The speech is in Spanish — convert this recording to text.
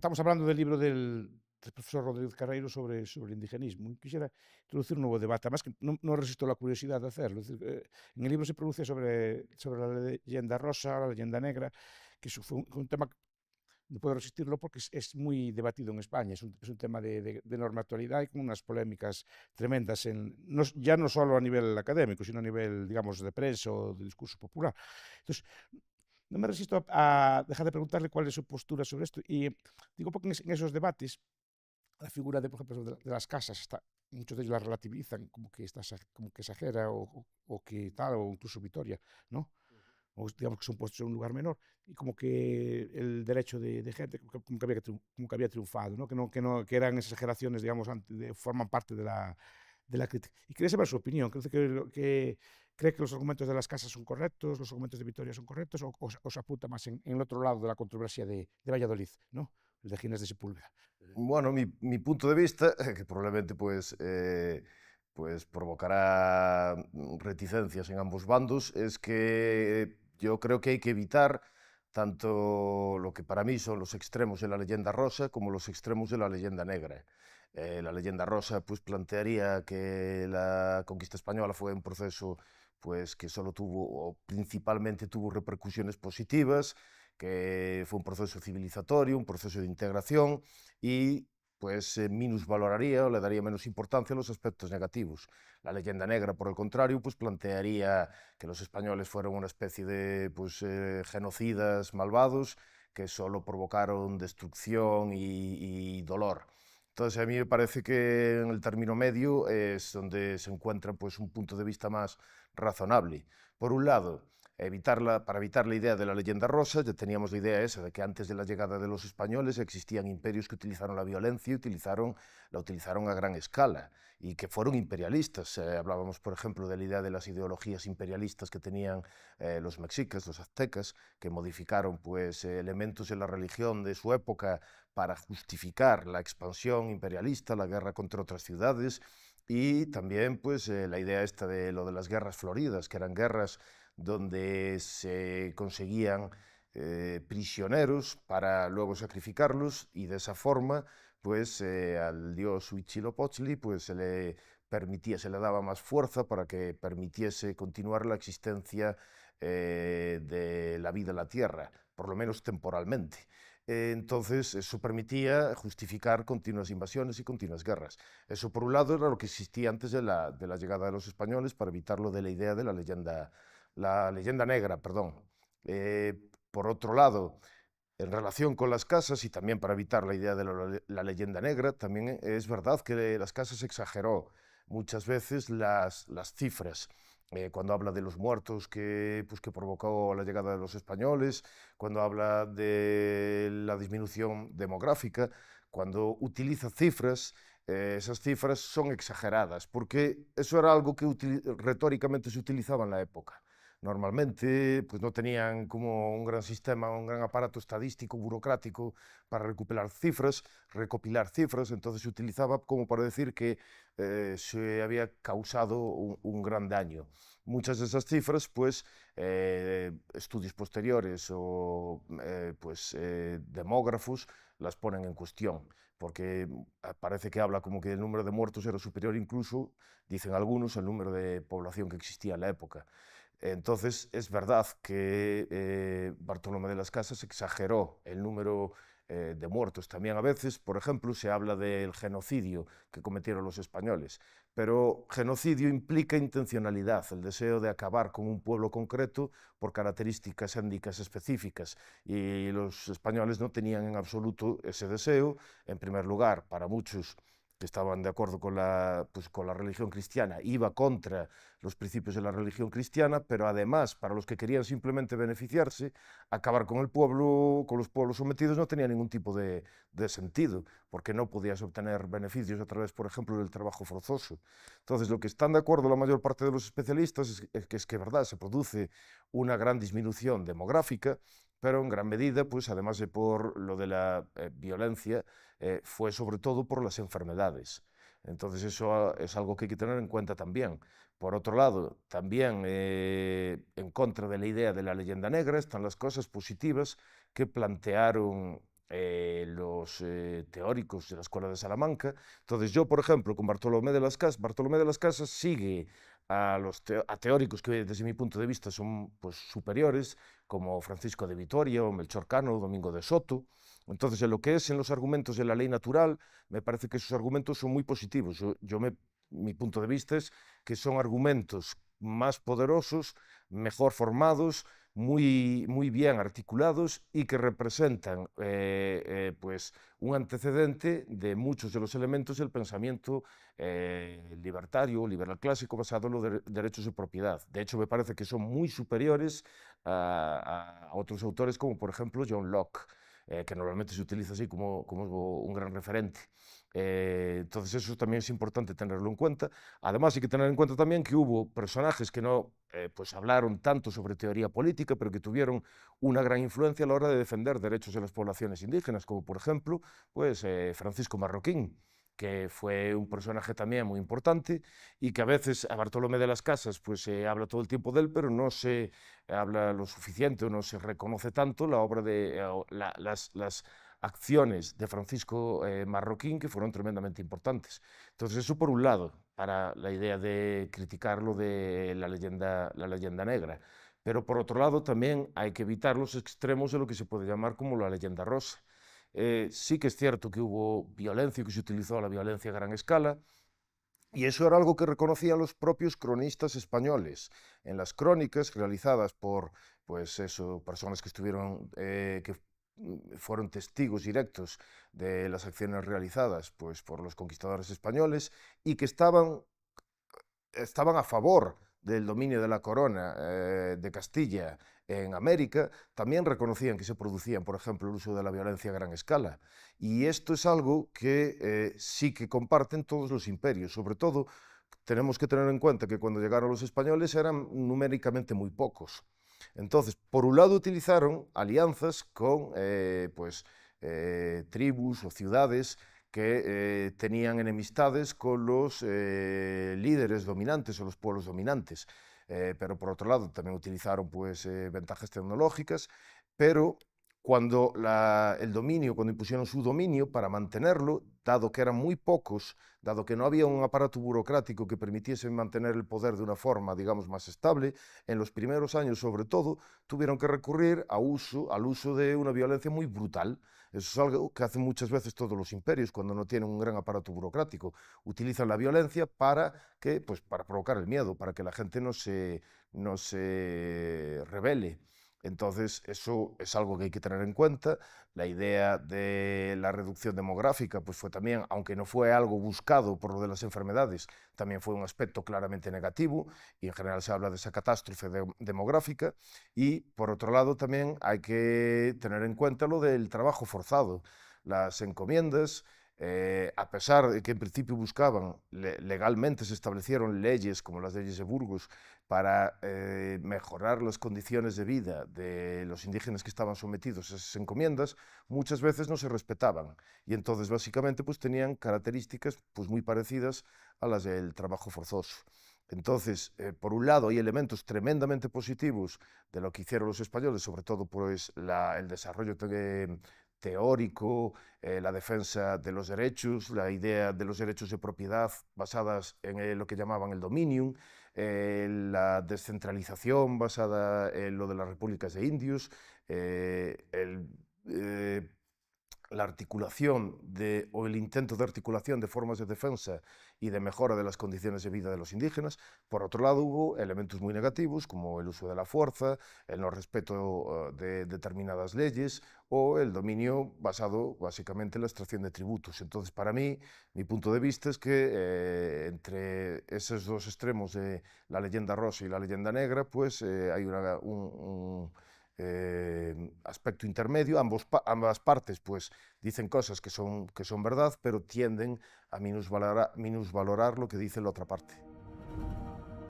estamos hablando del libro del profesor Rodríguez Carreiro sobre indigenismo. Y quisiera introducir un nuevo debate, además que no resisto la curiosidad de hacerlo. Es decir, en el libro se pronuncia sobre la leyenda rosa, la leyenda negra, que eso fue un tema que no puedo resistirlo porque es muy debatido en España. Es un tema de enorme actualidad y con unas polémicas tremendas, ya no solo a nivel académico, sino a nivel, digamos, de prensa o de discurso popular. Entonces, no me resisto a dejar de preguntarle cuál es su postura sobre esto. Y digo porque en esos debates, la figura de, por ejemplo, de las casas, muchos de ellos la relativizan como que exagera o que tal, o incluso Vitoria, ¿no? O digamos que son puestos en un lugar menor, y como que el derecho de gente como que había triunfado, ¿no? Que eran exageraciones, digamos, forman parte de la crítica. Y quería saber su opinión. ¿Cree que los argumentos de las casas son correctos, los argumentos de Vitoria son correctos, o se apunta más en el otro lado de la controversia de Valladolid, ¿no? El de Ginés de Sepúlveda? Bueno, mi punto de vista, que probablemente pues provocará reticencias en ambos bandos, es que yo creo que hay que evitar tanto lo que para mí son los extremos de la leyenda rosa como los extremos de la leyenda negra. La leyenda rosa pues plantearía que la conquista española fue un proceso pues que solo tuvo o principalmente tuvo repercusiones positivas, que fue un proceso civilizatorio, un proceso de integración y pues minusvaloraría o le daría menos importancia a los aspectos negativos. La leyenda negra, por el contrario, pues plantearía que los españoles fueron una especie de genocidas malvados que solo provocaron destrucción y dolor. Entonces a mí me parece que en el término medio es donde se encuentra pues un punto de vista más razonable. Por un lado, para evitar la idea de la leyenda rosa, ya teníamos la idea esa de que antes de la llegada de los españoles existían imperios que utilizaron la violencia y la utilizaron a gran escala y que fueron imperialistas. Hablábamos, por ejemplo, de la idea de las ideologías imperialistas que tenían los mexicas, los aztecas, que modificaron pues, elementos de la religión de su época para justificar la expansión imperialista, la guerra contra otras ciudades, y también pues, la idea esta de lo de las guerras floridas, que eran guerras donde se conseguían prisioneros para luego sacrificarlos y de esa forma pues al dios Huitzilopochtli pues se le daba más fuerza para que permitiese continuar la existencia de la vida en la Tierra, por lo menos temporalmente. Entonces, eso permitía justificar continuas invasiones y continuas guerras. Eso, por un lado, era lo que existía antes de la llegada de los españoles para evitar lo de la idea de la leyenda negra, perdón. Por otro lado, en relación con las casas y también para evitar la idea de la leyenda negra, también es verdad que las casas exageró muchas veces las cifras. Cuando habla de los muertos que provocó la llegada de los españoles, cuando habla de la disminución demográfica, cuando utiliza cifras, esas cifras son exageradas, porque eso era algo que retóricamente se utilizaba en la época. Normalmente pues no tenían como un gran sistema, un gran aparato estadístico, burocrático para recopilar cifras, entonces se utilizaba como para decir que se había causado un gran daño. Muchas de esas cifras, pues, estudios posteriores o demógrafos las ponen en cuestión, porque parece que habla como que el número de muertos era superior incluso, dicen algunos, al número de población que existía en la época. Entonces, es verdad que Bartolomé de las Casas exageró el número de muertos. También a veces, por ejemplo, se habla del genocidio que cometieron los españoles, pero genocidio implica intencionalidad, el deseo de acabar con un pueblo concreto por características étnicas específicas, y los españoles no tenían en absoluto ese deseo. En primer lugar, para muchos que estaban de acuerdo con la religión cristiana, iba contra los principios de la religión cristiana, pero además, para los que querían simplemente beneficiarse, acabar con el pueblo, con los pueblos sometidos, no tenía ningún tipo de sentido, porque no podías obtener beneficios a través, por ejemplo, del trabajo forzoso. Entonces, lo que están de acuerdo la mayor parte de los especialistas es que, verdad, se produce una gran disminución demográfica, pero en gran medida, pues además de por lo de la violencia, fue sobre todo por las enfermedades. Entonces eso es algo que hay que tener en cuenta también. Por otro lado, también en contra de la idea de la leyenda negra están las cosas positivas que plantearon los teóricos de la Escuela de Salamanca. Entonces yo, por ejemplo, con Bartolomé de las Casas sigue a teóricos que desde mi punto de vista son pues, superiores, como Francisco de Vitoria o Melchor Cano o Domingo de Soto. Entonces, en lo que es en los argumentos de la ley natural, me parece que esos argumentos son muy positivos. Mi punto de vista es que son argumentos más poderosos, mejor formados, muy bien articulados y que representan pues un antecedente de muchos de los elementos del pensamiento libertario, liberal clásico, basado en los derechos de propiedad. De hecho, me parece que son muy superiores a otros autores como, por ejemplo, John Locke, que normalmente se utiliza así como un gran referente. Entonces eso también es importante tenerlo en cuenta. Además hay que tener en cuenta también que hubo personajes que no pues hablaron tanto sobre teoría política, pero que tuvieron una gran influencia a la hora de defender derechos de las poblaciones indígenas, como por ejemplo pues, Francisco Marroquín, que fue un personaje también muy importante y que a veces a Bartolomé de las Casas pues se habla todo el tiempo de él, pero no se habla lo suficiente o no se reconoce tanto la obra de las acciones de Francisco Marroquín, que fueron tremendamente importantes. Entonces eso por un lado, para la idea de criticar lo de la leyenda negra. Pero por otro lado también hay que evitar los extremos de lo que se puede llamar como la leyenda rosa. Sí que es cierto que hubo violencia, que se utilizó la violencia a gran escala, y eso era algo que reconocían los propios cronistas españoles. En las crónicas realizadas por pues eso, personas que estuvieron, que fueron testigos directos de las acciones realizadas pues, por los conquistadores españoles y que estaban a favor del dominio de la corona de Castilla en América, también reconocían que se producían, por ejemplo, el uso de la violencia a gran escala. Y esto es algo que sí que comparten todos los imperios. Sobre todo, tenemos que tener en cuenta que cuando llegaron los españoles eran numéricamente muy pocos. Entonces, por un lado utilizaron alianzas con tribus o ciudades que tenían enemistades con los líderes dominantes o los pueblos dominantes. Pero por otro lado también utilizaron pues, ventajas tecnológicas, pero cuando cuando impusieron su dominio para mantenerlo, dado que eran muy pocos, dado que no había un aparato burocrático que permitiese mantener el poder de una forma, digamos, más estable, en los primeros años, sobre todo, tuvieron que recurrir al uso de una violencia muy brutal. Eso es algo que hacen muchas veces todos los imperios cuando no tienen un gran aparato burocrático. Utilizan la violencia pues, para provocar el miedo, para que la gente no se rebele. Entonces, eso es algo que hay que tener en cuenta. La idea de la reducción demográfica pues fue también, aunque no fue algo buscado por lo de las enfermedades, también fue un aspecto claramente negativo y en general se habla de esa catástrofe demográfica. Y por otro lado también hay que tener en cuenta lo del trabajo forzado. Las encomiendas, a pesar de que en principio buscaban, legalmente se establecieron leyes como las leyes de Burgos para mejorar las condiciones de vida de los indígenas que estaban sometidos a esas encomiendas, muchas veces no se respetaban. Y entonces básicamente pues tenían características pues muy parecidas a las del trabajo forzoso. Entonces, por un lado, hay elementos tremendamente positivos de lo que hicieron los españoles, sobre todo pues, el desarrollo teórico, la defensa de los derechos, la idea de los derechos de propiedad basadas en lo que llamaban el dominium, la descentralización basada en lo de las repúblicas de indios, la articulación o el intento de articulación de formas de defensa y de mejora de las condiciones de vida de los indígenas. Por otro lado, hubo elementos muy negativos como el uso de la fuerza, el no respeto de determinadas leyes o el dominio basado básicamente en la extracción de tributos. Entonces, para mí, mi punto de vista es que entre esos dos extremos de la leyenda rosa y la leyenda negra, pues hay un aspecto intermedio. Ambas partes pues, dicen cosas que son verdad, pero tienden a minusvalorar lo que dice la otra parte.